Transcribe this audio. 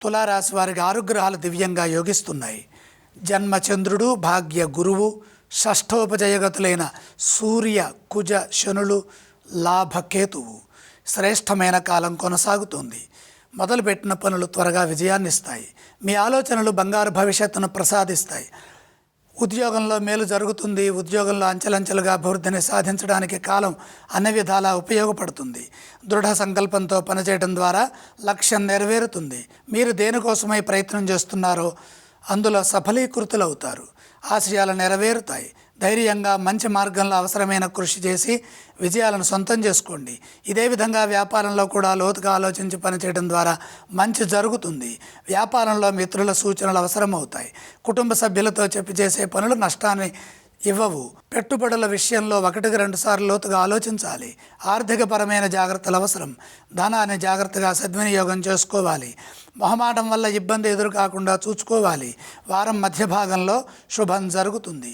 తులారాశి వారికి 6 గ్రహాలు దివ్యంగా యోగిస్తున్నాయి. జన్మచంద్రుడు, భాగ్య గురువు, షష్ఠోపజయగతులైన సూర్య, కుజ, శనులు, లాభకేతువు. శ్రేష్టమైన కాలం కొనసాగుతుంది. మొదలుపెట్టిన పనులు త్వరగా విజయాన్నిస్తాయి. మీ ఆలోచనలు బంగారు భవిష్యత్తును ప్రసాదిస్తాయి. ఉద్యోగంలో మేలు జరుగుతుంది. ఉద్యోగంలో అంచెలంచెలుగా అభివృద్ధిని సాధించడానికి కాలం అన్ని విధాలా ఉపయోగపడుతుంది. దృఢ సంకల్పంతో పనిచేయడం ద్వారా లక్ష్యం నెరవేరుతుంది. మీరు దేనికోసమై ప్రయత్నం చేస్తున్నారో అందులో సఫలీకృతులవుతారు. ఆశయాలు నెరవేరుతాయి. ధైర్యంగా మంచి మార్గంలో అవసరమైన కృషి చేసి విజయాలను సొంతం చేసుకోండి. ఇదే విధంగా వ్యాపారంలో కూడా లోతుగా ఆలోచించి పనిచేయడం ద్వారా మంచి జరుగుతుంది. వ్యాపారంలో మిత్రుల సూచనలు అవసరమవుతాయి. కుటుంబ సభ్యులతో చెప్పి చేసే పనులు నష్టాన్ని ఇవ్వవు. పెట్టుబడుల విషయంలో 1-2 సార్లు లోతుగా ఆలోచించాలి. ఆర్థికపరమైన జాగ్రత్తలు అవసరం. ధనాన్ని జాగ్రత్తగా సద్వినియోగం చేసుకోవాలి. మొహమాటం వల్ల ఇబ్బంది ఎదురు కాకుండా చూసుకోవాలి. వారం మధ్య భాగంలో శుభం జరుగుతుంది.